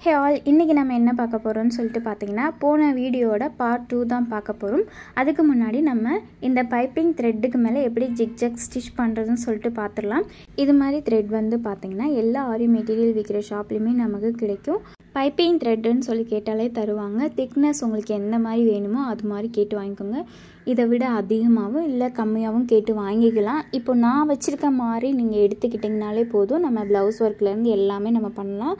Hey all, இன்றைக்கி நம்ம என்ன பார்க்க போகிறோம்னு சொல்லிட்டு பார்த்தீங்கன்னா, போன வீடியோவோட பார்ட் 2 தான் பார்க்க போகிறோம். அதுக்கு முன்னாடி நம்ம இந்த பைப்பிங் த்ரெட்டுக்கு மேலே எப்படி ஜிக்ஜாக் ஸ்டிச் பண்ணுறதுன்னு சொல்லிட்டு பார்த்துடலாம். இது மாதிரி த்ரெட் வந்து பார்த்திங்கன்னா எல்லா ஆரி மெட்டீரியல் விற்கிற ஷாப்லேயுமே நமக்கு கிடைக்கும். பைப்பிங் த்ரெட்டுன்னு சொல்லி கேட்டாலே தருவாங்க. திக்னஸ் உங்களுக்கு எந்த மாதிரி வேணுமோ அது மாதிரி கேட்டு வாங்கிக்கோங்க. இதை விட அதிகமாகவும் இல்லை கம்மியாகவும் கேட்டு வாங்கிக்கலாம். இப்போ நான் வச்சுருக்க மாதிரி நீங்கள் எடுத்துக்கிட்டிங்கனாலே போதும். நம்ம ப்ளவுஸ் ஒர்க்லேருந்து எல்லாமே நம்ம பண்ணலாம்.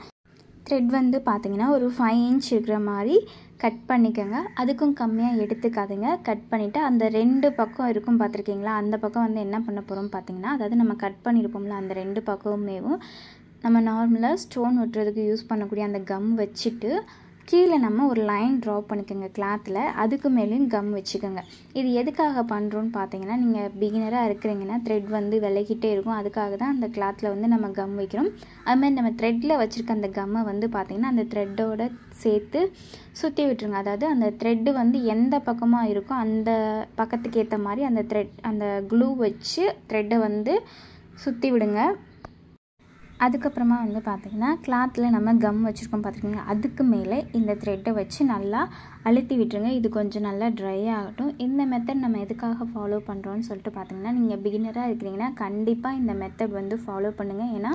த்ரெட் வந்து பார்த்திங்கன்னா ஒரு 5 இன்ச் இருக்கிற மாதிரி கட் பண்ணிக்கோங்க. அதுக்கும் கம்மியாக எடுத்துக்காதுங்க. கட் பண்ணிவிட்டு அந்த 2 பக்கம் இருக்கும் பார்த்துருக்கீங்களா, அந்த பக்கம் வந்து என்ன பண்ண போகிறோம் பார்த்திங்கன்னா, அதாவது நம்ம கட் பண்ணியிருப்போம்ல அந்த 2 பக்கமுமேவும் நம்ம நார்மலாக ஸ்டோன் ஒட்டுறதுக்கு யூஸ் பண்ணக்கூடிய அந்த கம் வச்சுட்டு கீழே நம்ம ஒரு லைன் ட்ரா பண்ணிக்கோங்க கிளாத்தில். அதுக்கு மேலேயும் கம் வச்சுக்கோங்க. இது எதுக்காக பண்ணுறோன்னு பார்த்தீங்கன்னா, நீங்கள் பிகினராக இருக்கிறீங்கன்னா த்ரெட் வந்து விலகிட்டே இருக்கும். அதுக்காக தான் அந்த கிளாத்தில் வந்து நம்ம கம் வைக்கிறோம். அதுமாதிரி நம்ம த்ரெட்டில் வச்சுருக்க அந்த கம்மை வந்து பார்த்திங்கன்னா அந்த த்ரெட்டோடு சேர்த்து சுற்றி விட்டுருங்க. அதாவது அந்த த்ரெட்டு வந்து எந்த பக்கமாக இருக்கோ அந்த பக்கத்துக்கு ஏற்ற மாதிரி அந்த க்ளூ வச்சு த்ரெட்டை வந்து சுற்றி விடுங்க. அதுக்கப்புறமா வந்து பார்த்திங்கன்னா கிளாத்தில் நம்ம கம் வச்சுருக்கோம் பார்த்துருக்கீங்களா, அதுக்கு மேலே இந்த த்ரெட்டை வச்சு நல்லா அழுத்தி விட்டுருங்க. இது கொஞ்சம் நல்லா ட்ரை ஆகட்டும். இந்த மெத்தட் நம்ம எதுக்காக ஃபாலோ பண்ணுறோன்னு சொல்லிட்டு பார்த்திங்கன்னா, நீங்கள் பிகினராக இருக்கிறீங்கன்னா கண்டிப்பாக இந்த மெத்தட் வந்து ஃபாலோ பண்ணுங்கள். ஏன்னா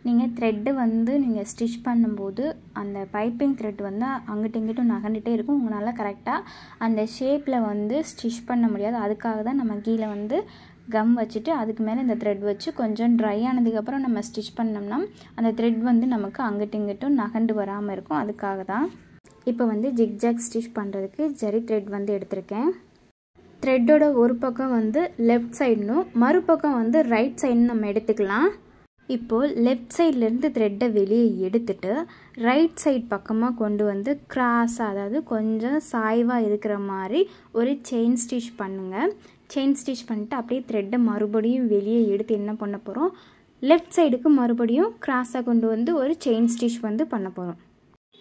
நீங்கள் த்ரெட்டு வந்து நீங்கள் ஸ்டிச் பண்ணும்போது அந்த பைப்பிங் த்ரெட் வந்து அங்கிட்டும் இங்கிட்டும் நகண்டுகிட்டே இருக்கும். உங்களால் கரெக்டாக அந்த ஷேப்பில் வந்து ஸ்டிச் பண்ண முடியாது. அதுக்காக தான் நம்ம கீழே வந்து கம் வச்சுட்டு அதுக்கு மேலே இந்த த்ரெட் வச்சு கொஞ்சம் ட்ரை ஆனதுக்கப்புறம் நம்ம ஸ்டிச் பண்ணோம்னா அந்த த்ரெட் வந்து நமக்கு அங்கிட்டும் இங்கிட்டும் நகண்டு வராமல் இருக்கும். அதுக்காக தான் இப்போ வந்து ஜிக்ஜாக் ஸ்டிச் பண்ணுறதுக்கு ஜரி த்ரெட் வந்து எடுத்திருக்கேன். த்ரெட்டோட ஒரு பக்கம் வந்து லெஃப்ட் சைடுனும் மறுபக்கம் வந்து ரைட் சைடுன்னு நம்ம எடுத்துக்கலாம். இப்போது லெஃப்ட் சைட்லேருந்து த்ரெட்டை வெளியே எடுத்துட்டு ரைட் சைட் பக்கமாக கொண்டு வந்து கிராஸாக, அதாவது கொஞ்சம் சாய்வாக இருக்கிற மாதிரி ஒரு செயின் ஸ்டிச் பண்ணுங்கள். செயின் ஸ்டிச் பண்ணிவிட்டு அப்படியே த்ரெட்டை மறுபடியும் வெளியே எடுத்து என்ன பண்ண போகிறோம், லெஃப்ட் சைடுக்கு மறுபடியும் கிராஸாக கொண்டு வந்து ஒரு செயின் ஸ்டிச் வந்து பண்ண போகிறோம்.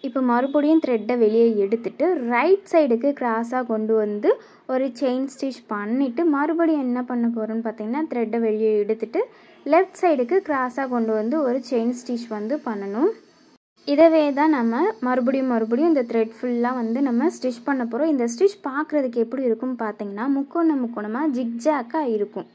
இப்போ மறுபடியும் த்ரெட்டை வெளியே எடுத்துட்டு ரைட் சைடுக்கு கிராஸாக கொண்டு வந்து ஒரு செயின் ஸ்டிச் பண்ணிவிட்டு மறுபடியும் என்ன பண்ண போகிறோம்னு பார்த்தீங்கன்னா, த்ரெட்டை வெளியே எடுத்துட்டு லெஃப்ட் சைடுக்கு கிராஸாக கொண்டு வந்து ஒரு செயின் ஸ்டிச் வந்து பண்ணணும். இதவே தான் நம்ம மறுபடியும் இந்த த்ரெட் ஃபுல்லாக வந்து நம்ம ஸ்டிச் பண்ண போகிறோம். இந்த ஸ்டிச் பார்க்குறதுக்கு எப்படி இருக்கும்னு பார்த்தீங்கன்னா முக்கோணமாக ஜிக்ஜாக்காக இருக்கும்.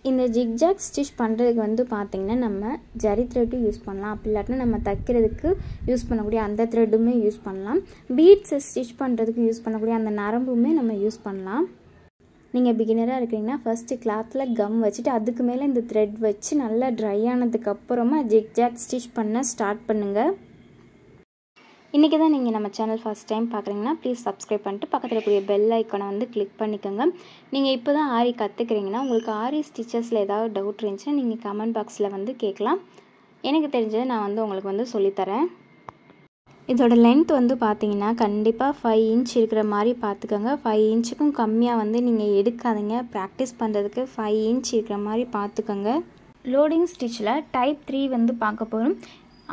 இந்த ஜிக்ஜாக் ஸ்டிச் பண்ணுறதுக்கு வந்து பார்த்திங்கன்னா நம்ம ஜரி த்ரெட்டும் யூஸ் பண்ணலாம். அப்படி இல்லாட்டினா நம்ம தைக்கிறதுக்கு யூஸ் பண்ணக்கூடிய அந்த த்ரெட்டுமே யூஸ் பண்ணலாம். பீட்ஸை ஸ்டிச் பண்ணுறதுக்கு யூஸ் பண்ணக்கூடிய அந்த நரம்புமே நம்ம யூஸ் பண்ணலாம். நீங்கள் பிகினராக இருக்கிறீங்கன்னா ஃபஸ்ட்டு கிளாத்தில் கம் வச்சுட்டு அதுக்கு மேலே இந்த த்ரெட் வச்சு நல்லா ட்ரை ஆனதுக்கப்புறமா ஜிக்ஜாக் ஸ்டிச் பண்ண ஸ்டார்ட் பண்ணுங்கள். இன்றைக்கி தான் நீங்கள் நம்ம சேனல் ஃபஸ்ட் டைம் பார்க்குறீங்கன்னா ப்ளீஸ் சப்ஸ்கிரைப் பண்ணிட்டு பக்கத்தில் இருக்கக்கூடிய பெல் ஐக்கானை வந்து கிளிக் பண்ணிக்கோங்க. நீங்கள் இப்போ தான் ஆரி கற்றுக்கிறீங்கன்னா உங்களுக்கு ஆரி ஸ்டிச்சஸில் ஏதாவது டவுட் இருந்துச்சுன்னா நீங்கள் கமெண்ட் பாக்ஸில் வந்து கேட்கலாம். எனக்கு தெரிஞ்சதை நான் வந்து உங்களுக்கு வந்து சொல்லித்தரேன். இதோட லென்த் வந்து பார்த்தீங்கன்னா கண்டிப்பாக 5 இன்ச் இருக்கிற மாதிரி பார்த்துக்கோங்க. 5 இன்ச்சுக்கும் கம்மியாக வந்து நீங்கள் எடுக்காதீங்க. ப்ராக்டிஸ் பண்ணுறதுக்கு 5 இன்ச் இருக்கிற மாதிரி பார்த்துக்கோங்க. லோடிங் ஸ்டிச்சில் டைப் 3 வந்து பார்க்க போகிறோம்.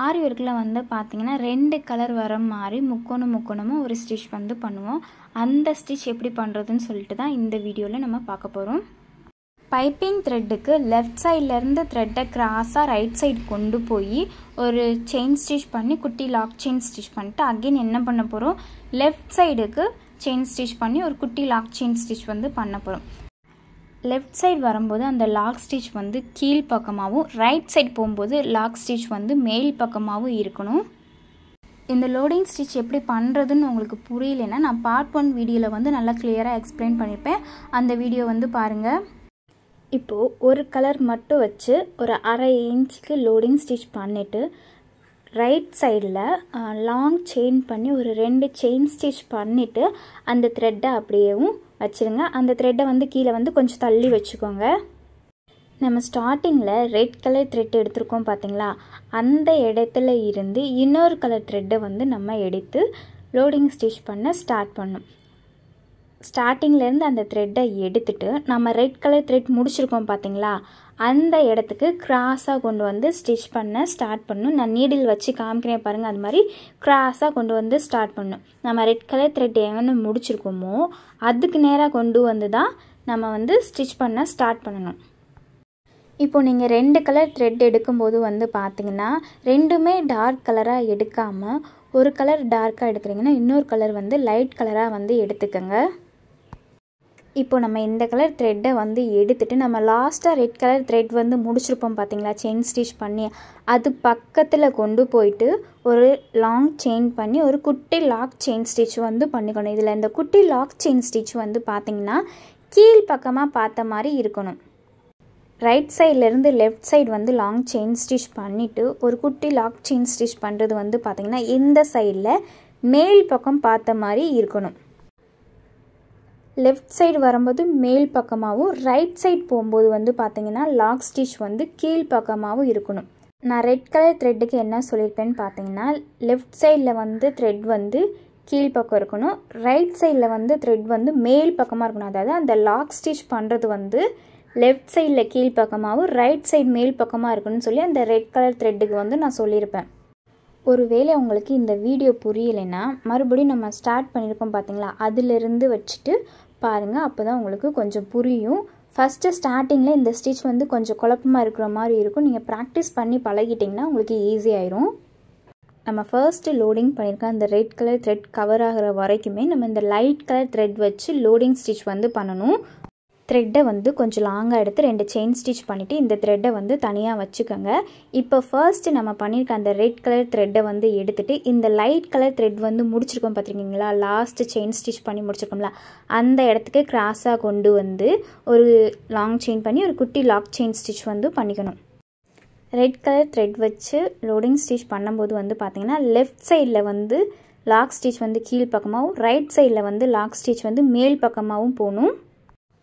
ஆரி ஒர்க்கில் வந்து பார்த்திங்கன்னா 2 கலர் வர மாதிரி முக்கோணமாக ஒரு ஸ்டிச் வந்து பண்ணுவோம். அந்த ஸ்டிச் எப்படி பண்ணுறதுன்னு சொல்லிட்டு தான் இந்த வீடியோவில் நம்ம பார்க்க போகிறோம். பைப்பிங் த்ரெட்டுக்கு லெஃப்ட் சைட்லேருந்து த்ரெட்டை கிராஸாக ரைட் சைடு கொண்டு போய் ஒரு செயின் ஸ்டிச் பண்ணி குட்டி லாக் செயின் ஸ்டிச் பண்ணிட்டு அகெயின் என்ன பண்ண போகிறோம், லெஃப்ட் சைடுக்கு செயின் ஸ்டிச் பண்ணி ஒரு குட்டி லாக் செயின் ஸ்டிச் வந்து பண்ண போகிறோம். லெஃப்ட் சைடு வரும்போது அந்த லாக் ஸ்டிச் வந்து கீழ் பக்கமாகவும் ரைட் சைடு போகும்போது லாக் ஸ்டிச் வந்து மேல் பக்கமாகவும் இருக்கணும். இந்த லோடிங் ஸ்டிச் எப்படி பண்ணுறதுன்னு உங்களுக்கு புரியலைன்னா நான் பார்ட் 1 வீடியோவில் வந்து நல்லா கிளியராக எக்ஸ்பிளைன் பண்ணியிருப்பேன். அந்த வீடியோ வந்து பாருங்கள். இப்போது ஒரு கலர் மட்டும் வச்சு ஒரு 1/2 இன்ச்சுக்கு லோடிங் ஸ்டிச் பண்ணிவிட்டு ரைட் சைடில் லாங் செயின் பண்ணி ஒரு 2 செயின் ஸ்டிச் பண்ணிவிட்டு அந்த த்ரெட்டை அப்படியேவும் வச்சுருங்க. அந்த த்ரெட்டை வந்து கீழே வந்து கொஞ்சம் தள்ளி வச்சுக்கோங்க. நம்ம ஸ்டார்டிங்கில் ரெட் கலர் த்ரெட் எடுத்திருக்கோம் பார்த்திங்களா, அந்த இடத்துல இருந்து இன்னொரு கலர் த்ரெட்டை வந்து நம்ம எடுத்து லோடிங் ஸ்டிச் பண்ண ஸ்டார்ட் பண்ணணும். ஸ்டார்டிங்லேருந்து அந்த த்ரெட்டை எடுத்துட்டு நம்ம ரெட் கலர் த்ரெட் முடிச்சிருக்கோம் பார்த்திங்களா, அந்த இடத்துக்கு கிராஸாக கொண்டு வந்து ஸ்டிச் பண்ண ஸ்டார்ட் பண்ணணும். நான் நீடில் வச்சு காமிக்கிறேன் பாருங்கள். அது மாதிரி கிராஸாக கொண்டு வந்து ஸ்டார்ட் பண்ணணும். நம்ம ரெட் கலர் த்ரெட் எங்கே முடிச்சிருக்கோமோ அதுக்கு நேராக கொண்டு வந்து தான் நம்ம வந்து ஸ்டிச் பண்ண ஸ்டார்ட் பண்ணணும். இப்போ நீங்கள் 2 கலர் த்ரெட் எடுக்கும்போது வந்து பார்த்தீங்கன்னா ரெண்டுமே டார்க் கலராக எடுக்காமல் ஒரு கலர் டார்க்காக எடுக்கிறீங்கன்னா இன்னொரு கலர் வந்து லைட் கலராக வந்து எடுத்துக்கோங்க. இப்போ நம்ம இந்த கலர் த்ரெட்டை வந்து எடுத்துகிட்டு நம்ம லாஸ்ட்டாக ரெட் கலர் த்ரெட் வந்து முடிச்சிருப்போம் பார்த்தீங்களா, செயின் ஸ்டிச் பண்ணி, அது பக்கத்தில் கொண்டு போயிட்டு ஒரு லாங் செயின் பண்ணி ஒரு குட்டி லாக் செயின் ஸ்டிச் வந்து பண்ணிக்கணும். இதில் இந்த குட்டி லாக் செயின் ஸ்டிச் வந்து பார்த்திங்கன்னா கீழ் பக்கமாக பார்த்த மாதிரி இருக்கணும். ரைட் சைட்லேருந்து லெஃப்ட் சைடு வந்து லாங் செயின் ஸ்டிச் பண்ணிவிட்டு ஒரு குட்டி லாக் செயின் ஸ்டிச் பண்ணுறது வந்து பார்த்திங்கன்னா இந்த சைடில் மேல் பக்கம் பார்த்த மாதிரி இருக்கணும். லெஃப்ட் சைடு வரும்போது மேல் பக்கமாகவும் ரைட் சைடு போகும்போது வந்து பார்த்திங்கன்னா லாக் ஸ்டிச் வந்து கீழ் பக்கமாகவும் இருக்கணும். நான் ரெட் கலர் த்ரெட்டுக்கு என்ன சொல்லியிருப்பேன்னு பார்த்தீங்கன்னா லெஃப்ட் சைடில் வந்து த்ரெட் வந்து கீழ் பக்கம் இருக்கணும், ரைட் சைடில் வந்து த்ரெட் வந்து மேல் பக்கமாக இருக்கணும். அதாவது அந்த லாக் ஸ்டிச் பண்ணுறது வந்து லெஃப்ட் சைடில் கீழ் பக்கமாகவும் ரைட் சைடு மேல் பக்கமாக இருக்கணும்னு சொல்லி அந்த ரெட் கலர் த்ரெட்டுக்கு வந்து நான் சொல்லியிருப்பேன். ஒருவேளை உங்களுக்கு இந்த வீடியோ புரியலைன்னா மறுபடியும் நம்ம ஸ்டார்ட் பண்ணியிருக்கோம் பார்த்தீங்களா, அதிலிருந்து வச்சுட்டு பாருங்கள், அப்போ தான் உங்களுக்கு கொஞ்சம் புரியும். ஃபஸ்ட்டு ஸ்டார்டிங்கில் இந்த ஸ்டிச் வந்து கொஞ்சம் குழப்பமாக இருக்கிற மாதிரி இருக்கும். நீங்கள் ப்ராக்டிஸ் பண்ணி பழகிட்டிங்கன்னா உங்களுக்கு ஈஸியாயிரும். நம்ம ஃபர்ஸ்ட்டு லோடிங் பண்ணியிருக்க அந்த ரெட் கலர் த்ரெட் கவர் ஆகிற வரைக்குமே நம்ம இந்த லைட் கலர் த்ரெட் வச்சு லோடிங் ஸ்டிச் வந்து பண்ணணும். த்ரெட்டை வந்து கொஞ்சம் லாங்காக எடுத்து 2 செயின் ஸ்டிச் பண்ணிவிட்டு இந்த த்ரெட்டை வந்து தனியாக வச்சுக்கோங்க. இப்போ ஃபர்ஸ்ட்டு நம்ம பண்ணியிருக்க அந்த ரெட் கலர் த்ரெட்டை வந்து எடுத்துகிட்டு இந்த லைட் கலர் த்ரெட் வந்து முடிச்சிருக்கோம் பார்த்துருக்கீங்களா, லாஸ்ட்டு செயின் ஸ்டிச் பண்ணி முடிச்சிருக்கோம்ல, அந்த இடத்துக்கு கிராஸாக கொண்டு வந்து ஒரு லாங் செயின் பண்ணி ஒரு குட்டி லாக் செயின் ஸ்டிச் வந்து பண்ணிக்கணும். ரெட் கலர் த்ரெட் வச்சு லோடிங் ஸ்டிச் பண்ணும்போது வந்து பார்த்திங்கன்னா லெஃப்ட் சைடில் வந்து லாக் ஸ்டிச் வந்து கீழ் பக்கமாகவும் ரைட் சைடில் வந்து லாக் ஸ்டிச் வந்து மேல் பக்கமாகவும் போகணும்.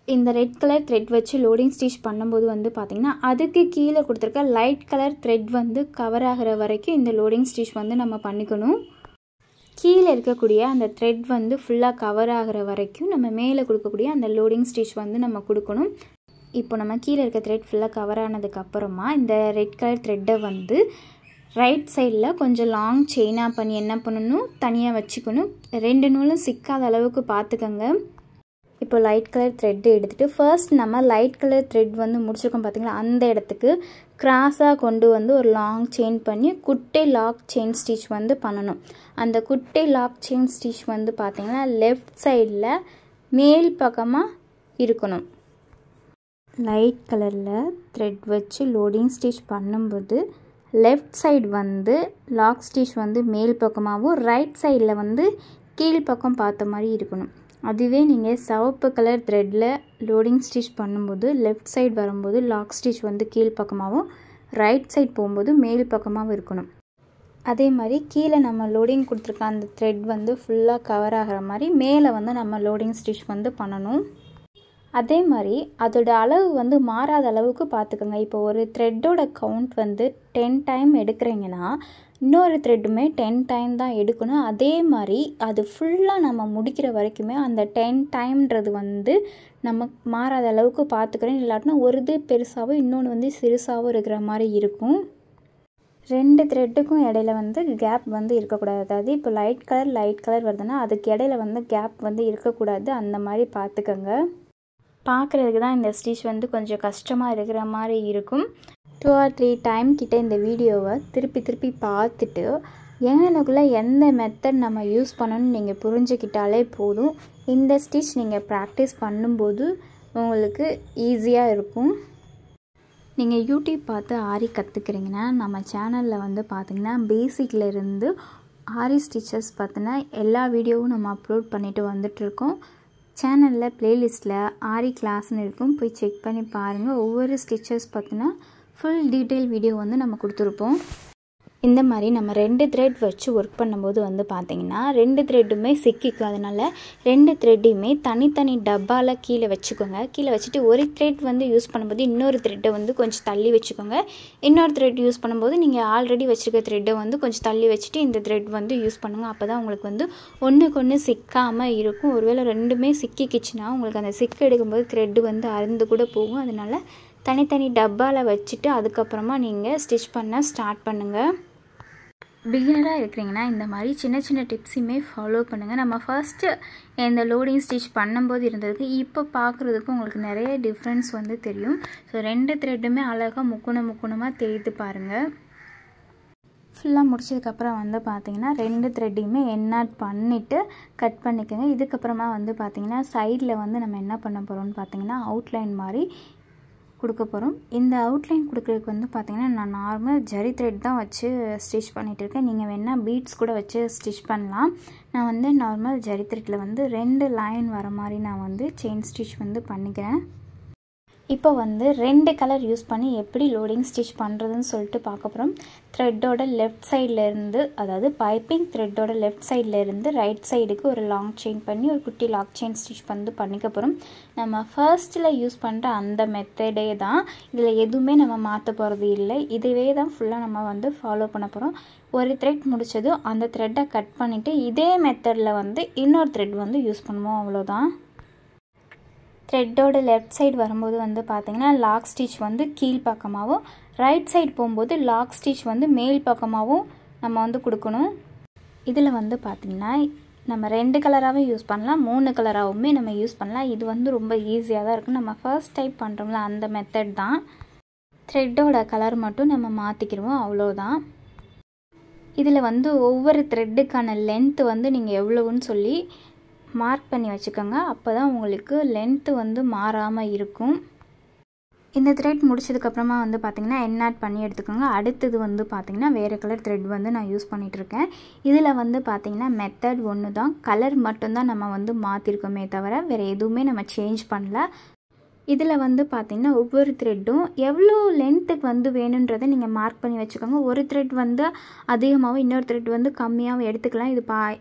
இந்த ரெட் கலர் த்ரெட் வச்சு லோடிங் ஸ்டிச் பண்ணும்போது வந்து பார்த்திங்கன்னா அதுக்கு கீழே கொடுத்துருக்க லைட் கலர் த்ரெட் வந்து கவர் ஆகிற வரைக்கும் இந்த லோடிங் ஸ்டிச் வந்து நம்ம பண்ணிக்கணும். கீழே இருக்கக்கூடிய அந்த த்ரெட் வந்து ஃபுல்லாக கவர் ஆகிற வரைக்கும் நம்ம மேலே கொடுக்கக்கூடிய அந்த லோடிங் ஸ்டிச் வந்து நம்ம கொடுக்கணும். இப்போ நம்ம கீழே இருக்க த்ரெட் ஃபுல்லாக கவர் ஆனதுக்கப்புறமா இந்த ரெட் கலர் த்ரெட்டை வந்து ரைட் சைடில் கொஞ்சம் லாங் செயினாக பண்ணி என்ன பண்ணணும், தனியாக வச்சுக்கணும். 2 நூலும் சிக்காத அளவுக்கு பார்த்துக்கோங்க. இப்போ லைட் கலர் த்ரெட்டு எடுத்துகிட்டு ஃபர்ஸ்ட் நம்ம லைட் கலர் த்ரெட் வந்து முடிச்சிருக்கோம் பார்த்திங்களா, அந்த இடத்துக்கு கிராஸாக கொண்டு வந்து ஒரு லாங் செயின் பண்ணி குட்டி லாக் செயின் ஸ்டிச் வந்து பண்ணணும். அந்த குட்டி லாக் செயின் ஸ்டிச் வந்து பார்த்திங்கன்னா லெஃப்ட் சைடில் மேல் பக்கமாக இருக்கணும். லைட் கலரில் த்ரெட் வச்சு லோடிங் ஸ்டிச் பண்ணும்போது லெஃப்ட் சைடு வந்து லாக் ஸ்டிச் வந்து மேல் பக்கமாகவும் ரைட் சைடில் வந்து கீழ் பக்கம் பார்த்த மாதிரி இருக்கணும். அதுவே நீங்கள் சிவப்பு கலர் த்ரெட்டில் லோடிங் ஸ்டிச் பண்ணும்போது லெஃப்ட் சைடு வரும்போது லாக் ஸ்டிச் வந்து கீழ் பக்கமாகவும் ரைட் சைடு போகும்போது மேல் பக்கமாகவும் இருக்கணும். அதே மாதிரி கீழே நம்ம லோடிங் கொடுத்துருக்க அந்த த்ரெட் வந்து ஃபுல்லாக கவர் ஆகிற மாதிரி மேலே வந்து நம்ம லோடிங் ஸ்டிச் வந்து பண்ணணும். அதே மாதிரி அதோட அளவு வந்து மாறாத அளவுக்கு பார்த்துக்கோங்க. இப்போ ஒரு த்ரெட்டோட கவுண்ட் வந்து 10 டைம் எடுக்கிறீங்கன்னா இன்னொரு த்ரெட்டுமே 10 டைம் தான் எடுக்கணும். அதே மாதிரி அது ஃபுல்லாக நம்ம முடிக்கிற வரைக்குமே அந்த 10 டைம்ன்றது வந்து நம்ம மாறாத அளவுக்கு பார்த்துக்கிறோம். இல்லாட்டினா ஒரு இது பெருசாகவும் இன்னொன்று வந்து சிறுசாகவும் இருக்கிற மாதிரி இருக்கும். 2 த்ரெட்டுக்கும் இடையில வந்து கேப் வந்து இருக்கக்கூடாது. அதாவது இப்போ லைட் கலர் வருதுன்னா அதுக்கு இடையில வந்து கேப் வந்து இருக்கக்கூடாது. அந்த மாதிரி பார்த்துக்கோங்க. பார்க்குறதுக்கு தான் இந்த ஸ்டிச் வந்து கொஞ்சம் கஷ்டமாக இருக்கிற மாதிரி இருக்கும். 2 or 3 டைம் கிட்ட இந்த வீடியோவை திருப்பி பார்த்துட்டு எனக்குள்ளே எந்த மெத்தட் நம்ம யூஸ் பண்ணணும்னு நீங்கள் புரிஞ்சுக்கிட்டாலே போதும். இந்த ஸ்டிச் நீங்கள் ப்ராக்டிஸ் பண்ணும்போது உங்களுக்கு ஈஸியாக இருக்கும். நீங்கள் யூடியூப் பார்த்து ஆரி கற்றுக்கிறீங்கன்னா நம்ம சேனலில் வந்து பார்த்திங்கன்னா பேசிக்லேருந்து ஆரி ஸ்டிச்சஸ் பார்த்தினா எல்லா வீடியோவும் நம்ம அப்லோட் பண்ணிவிட்டு வந்துட்டுருக்கோம். சேனலில் ப்ளேலிஸ்ட்டில் ஆரி கிளாஸ்னு இருக்கும், போய் செக் பண்ணி பாருங்கள். ஒவ்வொரு ஸ்டிச்சஸ் பார்த்தினா ஃபுல் டீட்டெயில் வீடியோ வந்து நம்ம கொடுத்துருப்போம். இந்த மாதிரி நம்ம 2 த்ரெட் வச்சு ஒர்க் பண்ணும்போது வந்து பார்த்திங்கன்னா 2 த்ரெட்டுமே சிக்கிக்கும். அதனால் 2 த்ரெட்டையுமே தனித்தனி டப்பாவில் கீழே வச்சுக்கோங்க. கீழே வச்சுட்டு ஒரு த்ரெட் வந்து யூஸ் பண்ணும்போது இன்னொரு த்ரெட்டை வந்து கொஞ்சம் தள்ளி வச்சுக்கோங்க. இன்னொரு த்ரெட் யூஸ் பண்ணும்போது நீங்கள் ஆல்ரெடி வச்சுருக்க த்ரெட்டை வந்து கொஞ்சம் தள்ளி வச்சுட்டு இந்த த்ரெட் வந்து யூஸ் பண்ணுங்கள். அப்போ தான் உங்களுக்கு வந்து ஒன்றுக்கு ஒன்று சிக்காமல் இருக்கும். ஒருவேளை 2மே சிக்கிக்கிச்சுன்னா உங்களுக்கு அந்த சிக்கு எடுக்கும்போது த்ரெட்டு வந்து அறுந்து கூட போகும். அதனால் தனித்தனி டப்பாவில் வச்சுட்டு அதுக்கப்புறமா நீங்கள் ஸ்டிச் பண்ண ஸ்டார்ட் பண்ணுங்கள். பிகினராக இருக்கிறீங்கன்னா இந்த மாதிரி சின்ன சின்ன டிப்ஸுமே ஃபாலோ பண்ணுங்கள். நம்ம ஃபர்ஸ்ட்டு இந்த லோடிங் ஸ்டிச் பண்ணும்போது இருந்ததுக்கு இப்போ பார்க்குறதுக்கு உங்களுக்கு நிறைய டிஃப்ரென்ஸ் வந்து தெரியும். ஸோ 2 த்ரெட்டுமே அழகாக முக்கணமாக தேய்த்து பாருங்கள். ஃபுல்லாக முடிச்சதுக்கப்புறம் வந்து பார்த்திங்கன்னா 2 த்ரெட்டையுமே எண்ணாட் பண்ணிவிட்டு கட் பண்ணிக்கோங்க. இதுக்கப்புறமா வந்து பார்த்திங்கன்னா சைடில் வந்து நம்ம என்ன பண்ண போகிறோம்னு பார்த்திங்கன்னா அவுட்லைன் மாதிரி கொடுக்க போகிறோம். இந்த அவுட்லைன் கொடுக்குறதுக்கு வந்து பார்த்திங்கன்னா நான் நார்மல் ஜரி த்ரெட் தான் வச்சு ஸ்டிச் பண்ணிகிட்டு இருக்கேன். நீங்கள் வேணால் பீட்ஸ் கூட வச்சு ஸ்டிச் பண்ணலாம். நான் வந்து நார்மல் ஜரி த்ரெட்டில் வந்து 2 லைன் வர மாதிரி நான் வந்து செயின் ஸ்டிச் வந்து பண்ணிக்கிறேன். இப்போ வந்து 2 கலர் யூஸ் பண்ணி எப்படி லோடிங் ஸ்டிச் பண்ணுறதுன்னு சொல்லிட்டு பார்க்க போகிறோம். த்ரெட்டோட லெஃப்ட் சைடில் இருந்து, அதாவது பைப்பிங் த்ரெட்டோட லெஃப்ட் சைடில் இருந்து ரைட் சைடுக்கு ஒரு லாங் செயின் பண்ணி ஒரு குட்டி லாக் செயின் ஸ்டிச் வந்து பண்ணிக்க போகிறோம். நம்ம ஃபர்ஸ்ட்டில் யூஸ் பண்ணுற அந்த மெத்தடே தான், இதில் எதுவுமே நம்ம மாற்ற போகிறது இல்லை. இதுவே தான் ஃபுல்லாக நம்ம வந்து ஃபாலோ பண்ண போகிறோம். ஒரு த்ரெட் முடிச்சதும் அந்த த்ரெட்டை கட் பண்ணிவிட்டு இதே மெத்தடில் வந்து இன்னொரு த்ரெட் வந்து யூஸ் பண்ணுவோம், அவ்வளோதான். த்ரெட்டோட லெஃப்ட் சைடு வரும்போது வந்து பார்த்திங்கன்னா லாக் ஸ்டிச் வந்து கீழ் பக்கமாகவும், ரைட் சைடு போகும்போது லாக் ஸ்டிச் வந்து மேல் பக்கமாகவும் நம்ம வந்து கொடுக்கணும். இதில் வந்து பார்த்திங்கன்னா நம்ம 2 கலராகவும் யூஸ் பண்ணலாம், 3 கலராகவுமே நம்ம யூஸ் பண்ணலாம். இது வந்து ரொம்ப ஈஸியாக தான் இருக்கும். நம்ம ஃபர்ஸ்ட் டைப் பண்ணுறோம்ல அந்த மெத்தட் தான். த்ரெட்டோட கலர் மட்டும் நம்ம மாற்றிக்கிடுவோம், அவ்வளோதான். இதில் வந்து ஒவ்வொரு த்ரெட்டுக்கான லென்த்து வந்து நீங்கள் எவ்வளோன்னு சொல்லி மார்க் பண்ணி வச்சுக்கோங்க. அப்போ தான் உங்களுக்கு லென்த்து வந்து மாறாமல் இருக்கும். இந்த த்ரெட் முடிச்சதுக்கப்புறமா வந்து பார்த்திங்கன்னா எண்ணாட் பண்ணி எடுத்துக்கோங்க. அடுத்தது வந்து பார்த்திங்கன்னா வேறு கலர் த்ரெட் வந்து நான் யூஸ் பண்ணிகிட்ருக்கேன். இதில் வந்து பார்த்திங்கன்னா மெத்தட் ஒன்று தான், கலர் மட்டும்தான் நம்ம வந்து மாற்றிருக்கோமே தவிர வேறு எதுவுமே நம்ம சேஞ்ச் பண்ணல. இதில் வந்து பார்த்திங்கன்னா ஒவ்வொரு த்ரெட்டும் எவ்வளோ லென்த்துக்கு வந்து வேணுன்றதை நீங்கள் மார்க் பண்ணி வச்சுக்கோங்க. ஒரு த்ரெட் வந்து அதிகமாகவும் இன்னொரு த்ரெட் வந்து கம்மியாகவும் எடுத்துக்கலாம்.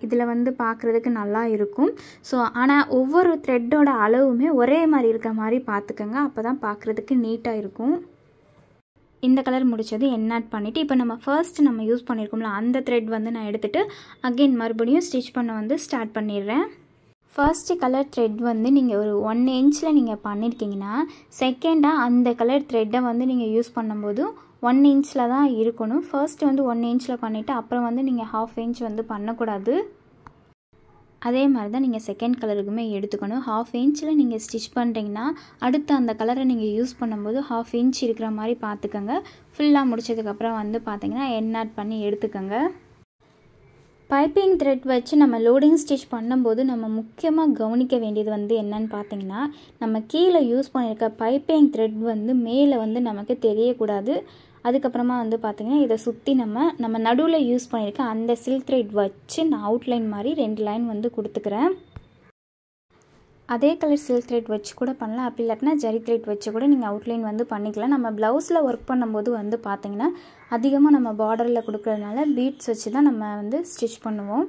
இதில் வந்து பார்க்குறதுக்கு நல்லா இருக்கும். ஸோ ஆனால் ஒவ்வொரு த்ரெட்டோட அளவுமே ஒரே மாதிரி இருக்க மாதிரி பார்த்துக்கோங்க. அப்போ தான் பார்க்குறதுக்கு நீட்டாக இருக்கும். இந்த கலர் முடித்தது எண்ணாட் பண்ணிவிட்டு இப்போ நம்ம ஃபர்ஸ்ட் நம்ம யூஸ் பண்ணியிருக்கோம்ல அந்த த்ரெட் வந்து நான் எடுத்துகிட்டு அகெயின் மறுபடியும் ஸ்டிச் பண்ண வந்து ஸ்டார்ட் பண்ணிடுறேன். ஃபர்ஸ்ட்டு கலர் த்ரெட் வந்து நீங்கள் ஒரு 1 இன்ச்சில் நீங்கள் பண்ணியிருக்கீங்கன்னா செகண்டாக அந்த கலர் த்ரெட்டை வந்து நீங்கள் யூஸ் பண்ணும்போது 1 இன்ச்சில் தான் இருக்கணும். ஃபர்ஸ்ட் வந்து 1 இன்ச்சில் பண்ணிவிட்டு அப்புறம் வந்து நீங்கள் 1/2 இன்ச் வந்து பண்ணக்கூடாது. அதே மாதிரி தான் நீங்கள் செகண்ட் கலருக்குமே எடுத்துக்கணும். 1/2 இன்ச்சில் நீங்கள் ஸ்டிச் பண்ணுறீங்கன்னா அடுத்து அந்த கலரை நீங்கள் யூஸ் பண்ணும்போது 1/2 இன்ச் இருக்கிற மாதிரி பார்த்துக்கோங்க. ஃபுல்லாக முடிச்சதுக்கப்புறம் வந்து பார்த்திங்கன்னா எண்ணாட் பண்ணி எடுத்துக்கோங்க. பைப்பிங் த்ரெட் வச்சு நம்ம லோடிங் ஸ்டிச் பண்ணும்போது நம்ம முக்கியமாக கவனிக்க வேண்டியது வந்து என்னன்னு பார்த்தீங்கன்னா, நம்ம கீழே யூஸ் பண்ணியிருக்க பைப்பிங் த்ரெட் வந்து மேலே வந்து நமக்கு தெரியக்கூடாது. அதுக்கப்புறமா வந்து பார்த்திங்கன்னா இதை சுற்றி நம்ம நடுவில் யூஸ் பண்ணியிருக்க அந்த சில்க் த்ரெட் வச்சு நான் அவுட்லைன் மாதிரி 2 லைன் வந்து கொடுத்துக்கிறேன். அதே கலர் சில்க் த்ரெட் வச்சு கூட பண்ணலாம், அப்படி இல்லாட்டினா ஜரி த்ரெட் வச்சு கூட நீங்கள் அவுட்லைன் வந்து பண்ணிக்கலாம். நம்ம ப்ளவுஸில் ஒர்க் பண்ணும்போது வந்து பார்த்திங்கன்னா அதிகமாக நம்ம பார்டரில் கொடுக்குறதுனால பீட்ஸ் வச்சு தான் நம்ம வந்து ஸ்டிச் பண்ணுவோம்.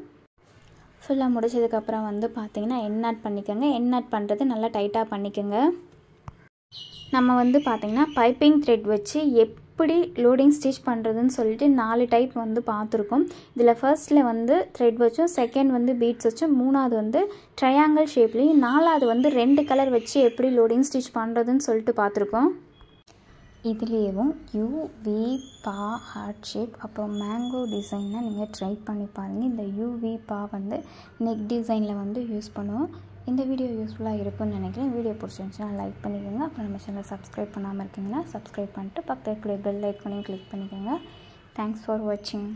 ஃபுல்லாக முடிச்சதுக்கப்புறம் வந்து பார்த்திங்கன்னா எண்ணாட் பண்ணிக்கோங்க. எண்ணாட் பண்ணுறது நல்லா டைட்டாக பண்ணிக்கோங்க. நம்ம வந்து பார்த்திங்கன்னா பைப்பிங் த்ரெட் வச்சு எப்படி லோடிங் ஸ்டிச் பண்ணுறதுன்னு சொல்லிட்டு 4 டைப் வந்து பார்த்துருக்கோம். இதில் ஃபர்ஸ்ட்டில் வந்து த்ரெட் வச்சும், செகண்ட் வந்து பீட்ஸ் வச்சும், 3ஆவது வந்து ட்ரையாங்கிள் ஷேப்லேயும், 4ஆவது வந்து 2 கலர் வச்சு எப்படி லோடிங் ஸ்டிச் பண்ணுறதுன்னு சொல்லிட்டு பார்த்துருக்கோம். இதுலேயும் யூ, வி, பா, ஹார்ட் ஷேப், அப்புறம் மேங்கோ டிசைனை நீங்கள் ட்ரை பண்ணி பாருங்கள். இந்த யூவி பா வந்து நெக் டிசைனில் வந்து யூஸ் பண்ணுவோம். இந்த வீடியோ யூஸ்ஃபுல்லாக இருக்கும்னு நினைக்கிறேன். வீடியோ பிடிச்சிருந்துச்சுன்னா லைக் பண்ணிக்கோங்க. அப்புறம் நம்ம சேனலை சப்ஸ்கிரைப் பண்ணாமல் இருக்கீங்கன்னா சப்ஸ்கிரைப் பண்ணிட்டு பக்கத்தில் இருக்கிற பெல் ஐக்கானையும் கிளிக் பண்ணிக்கோங்க. தேங்க்ஸ் ஃபார் வாட்சிங்.